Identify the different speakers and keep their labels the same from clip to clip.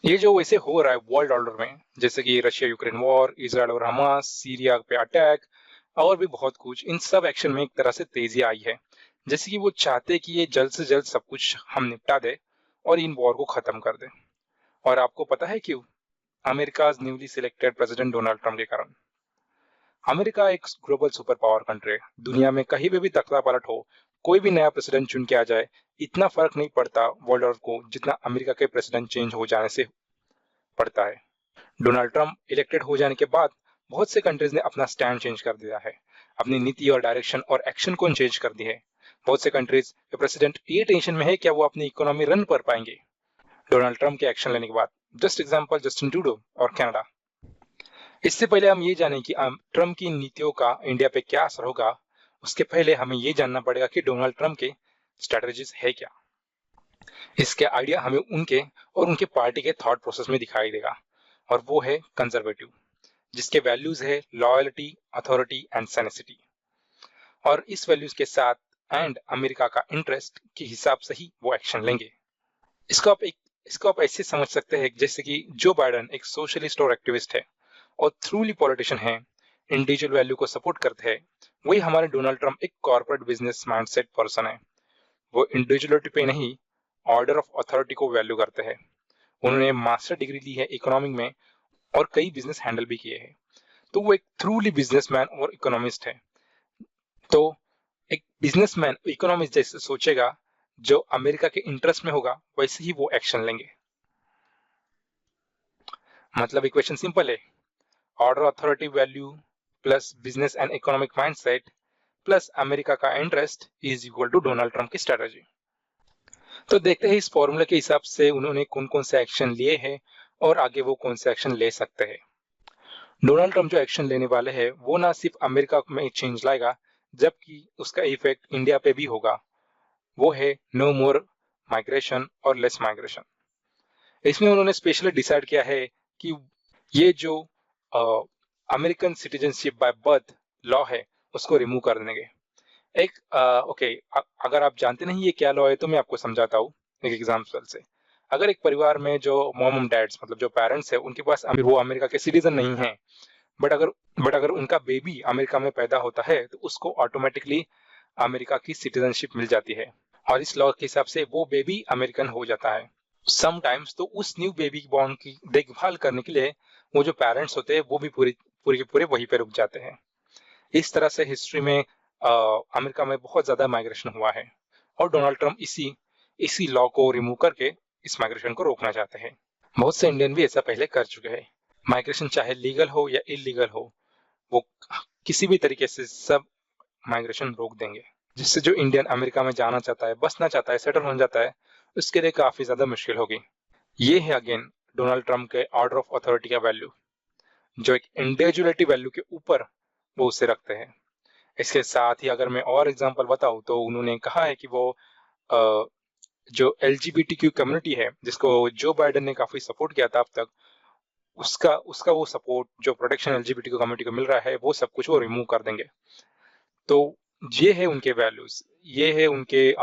Speaker 1: ये जो वैसे हो रहा है वर्ल्ड ऑर्डर में, जैसे कि रशिया यूक्रेन वॉर, इजराइल और हमास, सीरिया पे अटैक और भी बहुत कुछ, इन सब एक्शन में एक तरह से तेजी आई है। जैसे कि वो चाहते कि ये जल्द से जल्द सब कुछ हम निपटा दे और इन वॉर को खत्म कर दे। और आपको पता है क्यों? America newly selected president Donald Trump के कारण। अमेरिका एक ग्लोबल सुपर पावर कंट्री है। दुनिया में कहीं पे भी तख्ता पलट हो, कोई भी नया प्रेसिडेंट चुन के आ जाए, इतना फर्क नहीं पड़ता वर्ल्ड ऑर्डर को जितना अमेरिका के प्रेसिडेंट चेंज हो जाने से पड़ता है। डोनाल्ड ट्रम्प इलेक्टेड हो जाने के बाद बहुत से कंट्रीज ने अपना स्टैंड चेंज कर दिया है, अपनी नीति और डायरेक्शन और एक्शन को चेंज कर दी है। बहुत से कंट्रीज के प्रेसिडेंट ये टेंशन में है क्या वो अपनी इकोनॉमी रन कर पाएंगे डोनाल्ड ट्रम्प के एक्शन लेने के बाद। जस्ट एग्जांपल जस्टिन ट्रूडो और कनाडा। इससे पहले हम ये जानें कि ट्रम्प की नीतियों का इंडिया पे क्या असर होगा, उसके पहले हमें ये जानना पड़ेगा कि डोनाल्ड ट्रम्प के स्ट्रेटजीज है क्या। इसके आइडिया हमें उनके और उनके पार्टी के थॉट प्रोसेस में दिखाई देगा, और वो है कंजर्वेटिव, जिसके वैल्यूज है लॉयल्टी, अथॉरिटी एंड सेनेसिटी। और इस वैल्यूज के साथ एंड अमेरिका का इंटरेस्ट के हिसाब से ही वो एक्शन लेंगे। इसको आप ऐसे समझ सकते हैं जैसे कि जो बाइडन एक सोशलिस्ट और एक्टिविस्ट है और थ्रूली पॉलिटिशियन है, इंडिविजुअल वैल्यू को सपोर्ट करते हैं, वही हमारे डोनाल्ड ट्रम्प एक कॉर्पोरेट बिजनेस माइंडसेट पर्सन है। वो इंडिविजुअलिटी पे नहीं, ऑर्डर ऑफ अथॉरिटी को वैल्यू करते हैं। उन्होंने मास्टर डिग्री ली है इकोनॉमिक में और कई बिजनेस हैंडल भी किए हैं। तो वो एक थ्रूली बिजनेसमैन और इकोनॉमिस्ट है। तो एक बिजनेसमैन इकोनॉमिस्ट जैसे सोचेगा, जो अमेरिका के इंटरेस्ट में होगा वैसे ही वो एक्शन लेंगे। मतलब इक्वेशन सिंपल है, order authority value plus business and economic mindset plus America का interest is equal to Donald Trump की स्ट्रेटजी। तो देखते हैं इस फॉर्मूला के हिसाब से उन्होंने कौन कौन से एक्शन लिए हैं और आगे वो कौन से एक्शन ले सकते हैं। डोनाल्ड ट्रम्प जो एक्शन लेने वाले हैं वो ना सिर्फ अमेरिका में चेंज लाएगा, जबकि उसका इफेक्ट इंडिया पे भी होगा। वो है नो मोर माइग्रेशन और लेस माइग्रेशन। इसमें उन्होंने स्पेशली डिसाइड किया है कि ये जो American citizenship by birth law है उसको रिमूव कर देंगे। एक ओके, अगर आप जानते नहीं ये क्या लॉ है तो मैं आपको समझाता हूँ एक एग्जाम्पल से। अगर एक परिवार में जो मॉम एंड डैड्स मतलब जो पेरेंट्स है उनके पास वो अमेरिका के सिटीजन नहीं है, बट अगर उनका बेबी अमेरिका में पैदा होता है तो उसको ऑटोमेटिकली अमेरिका की सिटीजनशिप मिल जाती है, और इस लॉ के हिसाब से वो बेबी अमेरिकन हो जाता है। समटाइम्स तो उस न्यू बेबी बॉर्न की देखभाल करने के लिए वो जो पेरेंट्स होते हैं वो भी पूरे के पूरे वहीं पे रुक जाते हैं। इस तरह से हिस्ट्री में अमेरिका में बहुत ज्यादा माइग्रेशन हुआ है, और डोनाल्ड ट्रम्प इसी लॉ को रिमूव करके इस माइग्रेशन को रोकना चाहते हैं। बहुत से इंडियन भी ऐसा पहले कर चुके हैं। माइग्रेशन चाहे लीगल हो या इलीगल हो, वो किसी भी तरीके से सब माइग्रेशन रोक देंगे, जिससे जो इंडियन अमेरिका में जाना चाहता है, बसना चाहता है, सेटल होना चाहता है, उसके लिए काफी ज्यादा मुश्किल होगी। ये है अगेन डोनाल्ड ट्रम्प के ऑर्डर ऑफ अथॉरिटी का वैल्यू, जो एक इंडिविजुअलिटी वैल्यू के ऊपर वो उसे रखते हैं। इसके साथ ही अगर मैं और एग्जांपल बताऊं तो उन्होंने कहा है कि वो जो एलजीबीटीक्यू कम्युनिटी है, जिसको जो बाइडेन ने काफी सपोर्ट किया था अब तक, उसका उसका वो सपोर्ट जो प्रोटेक्शन एलजीबीटीक्यू कम्युनिटी को मिल रहा है वो सब कुछ वो रिमूव कर देंगे। तो ये है उनके वैल्यूज, ये है उनके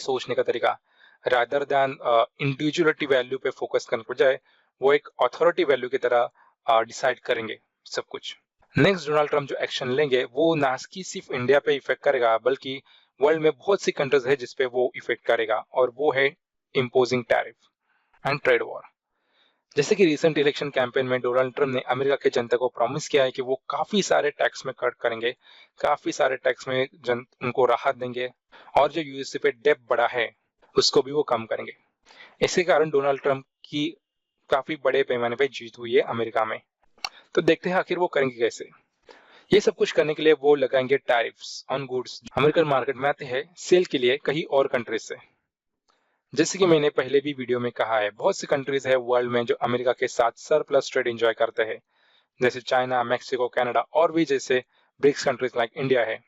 Speaker 1: सोचने का तरीका। रादर दैन इंडिविजुअलिटी वैल्यू पे फोकस करने के बजाय वो एक अथॉरिटी वैल्यू की तरह डिसाइड करेंगे सब कुछ। नेक्स्ट डोनाल्ड ट्रम्प जो एक्शन लेंगे वो ना कि सिर्फ इंडिया पे इफेक्ट करेगा, बल्कि वर्ल्ड में बहुत सी कंट्रीज है जिसपे वो इफेक्ट करेगा, और वो है imposing tariff and trade war. जैसे कि रिसेंट इलेक्शन कैंपेन में डोनाल्ड ट्रम्प ने अमेरिका के जनता को प्रॉमिस किया है कि वो काफी सारे टैक्स में कट करेंगे, काफी सारे टैक्स में उनको राहत देंगे, और जो यूएसए पे डेब्ट बढ़ा है उसको भी वो कम करेंगे। इसके कारण डोनाल्ड ट्रम्प की काफी बड़े पैमाने पे जीत हुई है अमेरिका में। तो देखते हैं आखिर वो करेंगे कैसे। ये सब कुछ करने के लिए वो लगाएंगे tariffs on goods American market में आते हैं सेल के लिए कहीं और कंट्रीज से। जैसे कि मैंने पहले भी वीडियो में कहा है, बहुत सी कंट्रीज है वर्ल्ड में जो अमेरिका के साथ सरप्लस ट्रेड एंजॉय करते हैं, जैसे चाइना, मैक्सिको, कनाडा और भी जैसे ब्रिक्स कंट्रीज लाइक इंडिया है।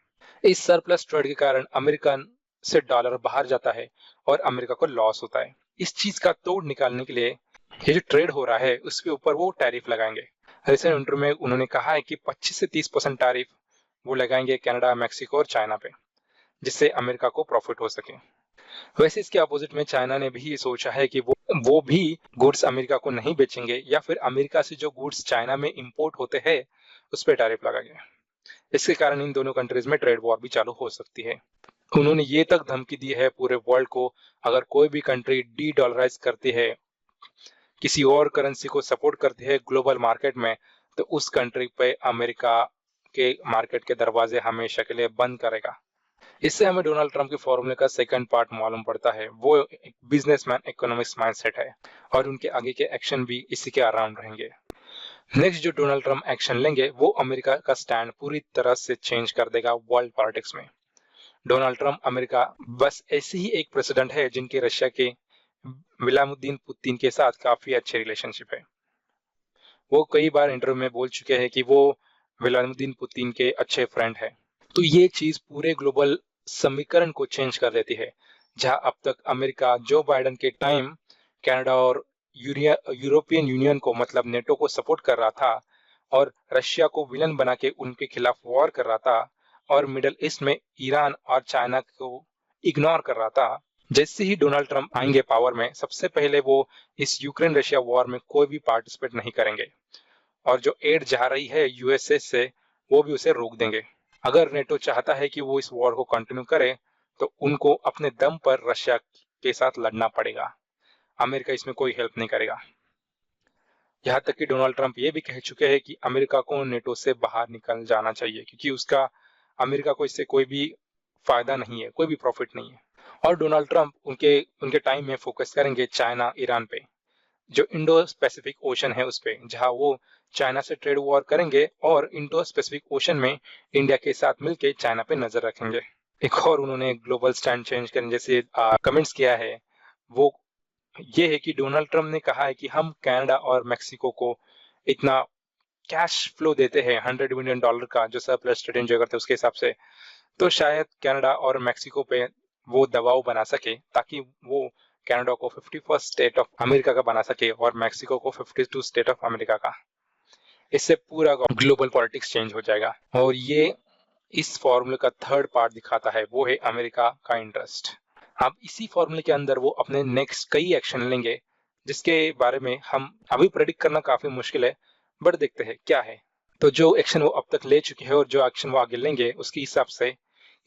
Speaker 1: इस सरप्लस ट्रेड के कारण अमेरिकन से डॉलर बाहर जाता है और अमेरिका को लॉस होता है। इस चीज का तोड़ निकालने के लिए ये जो ट्रेड हो रहा है उसके ऊपर वो टैरिफ लगाएंगे। रिसेंट इंटरव्यू में उन्होंने कहा है कि 25 से 30% टैरिफ वो लगाएंगे कनाडा, मैक्सिको और चाइना पे, जिससे अमेरिका को प्रॉफिट हो सके। वैसे इसके अपोजिट में चाइना ने भी ये सोचा है कि वो भी गुड्स अमेरिका को नहीं बेचेंगे, या फिर अमेरिका से जो गुड्स चाइना में इंपोर्ट होते हैं उस पर टैरिफ लगाएंगे। इसके कारण इन दोनों कंट्रीज में ट्रेड वॉर भी चालू हो सकती है। उन्होंने ये तक धमकी दी है पूरे वर्ल्ड को, अगर कोई भी कंट्री डी डॉलराइज करती है, किसी और करेंसी को सपोर्ट करती है ग्लोबल मार्केट में, तो उस कंट्री पे अमेरिका के मार्केट के दरवाजे हमेशा के लिए बंद करेगा। इससे हमें डोनाल्ड ट्रंप के फॉर्मूले का सेकंड पार्ट मालूम पड़ता है, वो एक बिजनेसमैन इकोनॉमिक्स माइंडसेट है, और उनके आगे के एक्शन भी इसी के अराउंड रहेंगे। नेक्स्ट जो डोनाल्ड ट्रंप एक्शन लेंगे वो अमेरिका का स्टैंड पूरी तरह से चेंज कर देगा वर्ल्ड पॉलिटिक्स में। डोनाल्ड ट्रंप अमेरिका बस ऐसे ही एक प्रेसिडेंट है जिनके रशिया के व्लादिमीर पुतिन के साथ काफी अच्छे रिलेशनशिप है। वो कई बार इंटरव्यू में बोल चुके हैं कि वो व्लादिमीर पुतिन के अच्छे फ्रेंड है। तो ये चीज पूरे ग्लोबल समीकरण को चेंज कर देती है। जहां अब तक अमेरिका जो बाइडेन के टाइम कनाडा और यूरोपियन यूनियन को मतलब नेटो को सपोर्ट कर रहा था और रशिया को विलन बना के उनके खिलाफ वॉर कर रहा था, और मिडल ईस्ट में ईरान और चाइना को इग्नोर कर रहा था, जैसे ही डोनाल्ड ट्रंप आएंगे पावर में, सबसे पहले वो इस यूक्रेन रशिया वॉर में कोई भी पार्टिसिपेट नहीं करेंगे, और जो एड जा रही है यूएसए से वो भी उसे रोक देंगे। अगर नेटो चाहता है कि वो इस वॉर को कंटिन्यू करे तो उनको अपने दम पर रशिया के साथ लड़ना पड़ेगा, अमेरिका इसमें कोई हेल्प नहीं करेगा। यहाँ तक कि डोनाल्ड ट्रंप ये भी कह चुके हैं कि अमेरिका को नेटो से बाहर निकल जाना चाहिए, क्योंकि उसका अमेरिका को इससे कोई भी फायदा नहीं है, कोई भी प्रॉफिट नहीं है। और डोनाल्ड ट्रंप उनके टाइम में फोकस करेंगे चाइना ईरान पे, जो इंडो पैसिफिक ओशन है उस पे, जहां वो चाइना से ट्रेड वॉर करेंगे और इंडो पैसिफिक ओशन में इंडिया के साथ मिलकर चाइना पे नजर रखेंगे। एक और उन्होंने ग्लोबल स्टैंड चेंज करने जैसे कमेंट्स किया है, वो ये है कि डोनाल्ड ट्रंप ने कहा है कि हम कनाडा और मेक्सिको को इतना कैश फ्लो देते हैं $100 बिलियन का, जो सरप्लस ट्रेड एंजॉय करते हैं उसके हिसाब से, तो शायद कनाडा और मेक्सिको पे वो दबाव बना सके ताकि वो कनाडा को 51st स्टेट ऑफ अमेरिका का बना सके और मेक्सिको को 52 स्टेट ऑफ अमेरिका का। इससे पूरा ग्लोबल पॉलिटिक्स चेंज हो जाएगा। और ये इस फॉर्मूले का थर्ड पार्ट दिखाता है, वो है अमेरिका का इंटरेस्ट। अब इसी फॉर्मूले के अंदर वो अपने नेक्स्ट कई एक्शन लेंगे, जिसके बारे में हम अभी प्रेडिक्ट करना काफी मुश्किल है, बट देखते हैं क्या है। तो जो एक्शन वो अब तक ले चुके हैं और जो एक्शन वो आगे लेंगे उसके हिसाब से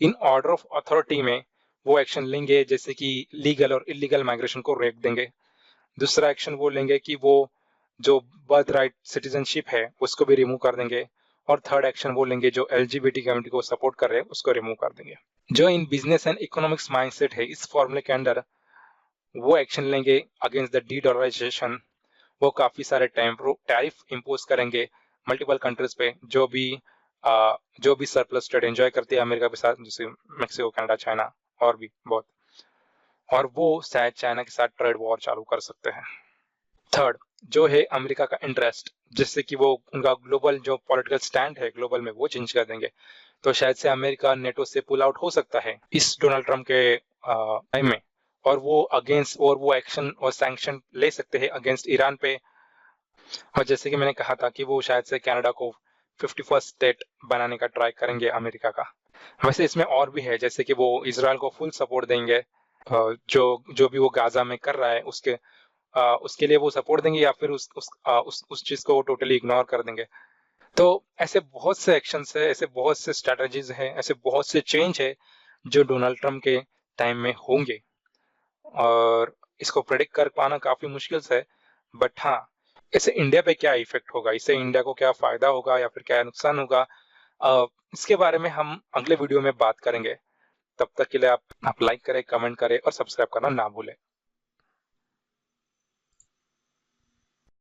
Speaker 1: इन ऑर्डर ऑफ अथॉरिटी में वो एक्शन लेंगे, जैसे कि लीगल और इलीगल माइग्रेशन को रोक देंगे। दूसरा एक्शन वो लेंगे कि वो जो बर्थ राइट सिटीजनशिप है उसको भी रिमूव कर देंगे। और थर्ड एक्शन वो लेंगे जो एलजीबीटी कम्युनिटी को सपोर्ट कर रहे हैं उसको रिमूव कर देंगे। जो in business and economics mindset है इस फॉर्मूले के अंदर वो एक्शन लेंगे अगेंस्ट द डी डॉलराइजेशन। वो काफी सारे टैरिफ इंपोज करेंगे मल्टीपल कंट्रीज पे, जो भी सरप्लस ट्रेड एंजॉय करती है अमेरिका के साथ, जैसे मेक्सिको, कनाडा, चाइना और भी बहुत, और वो शायद चाइना के साथ ट्रेड वॉर चालू कर सकते हैं। थर्ड जो है अमेरिका का इंटरेस्ट, जिससे कि वो उनका ग्लोबल जो पॉलिटिकल स्टैंड है ग्लोबल में वो चेंज कर देंगे, तो शायद से अमेरिका नेटो से पुल आउट हो सकता है इस डोनाल्ड ट्रंप के टाइम में, और वो एक्शन और सैंक्शन ले सकते हैं अगेंस्ट ईरान पे। और जैसे कि मैंने कहा था कि वो शायद से कनाडा को 51st स्टेट बनाने का ट्राई करेंगे अमेरिका का। वैसे इसमें और भी है, जैसे कि वो इजराइल को फुल सपोर्ट देंगे, जो भी वो गाजा में कर रहा है उसके लिए वो सपोर्ट देंगे, या फिर उस चीज को टोटली इग्नोर कर देंगे। तो ऐसे बहुत से एक्शंस है, ऐसे बहुत से स्ट्रेटजीज है, ऐसे बहुत से चेंज है जो डोनाल्ड ट्रंप के टाइम में होंगे, और इसको प्रेडिक्ट कर पाना काफी मुश्किल है। बट हाँ, इससे इंडिया पे क्या इफेक्ट होगा, इससे इंडिया को क्या फायदा होगा या फिर क्या नुकसान होगा, इसके बारे में हम अगले वीडियो में बात करेंगे। तब तक के लिए आप लाइक करें, कमेंट करें और सब्सक्राइब करना ना भूलें।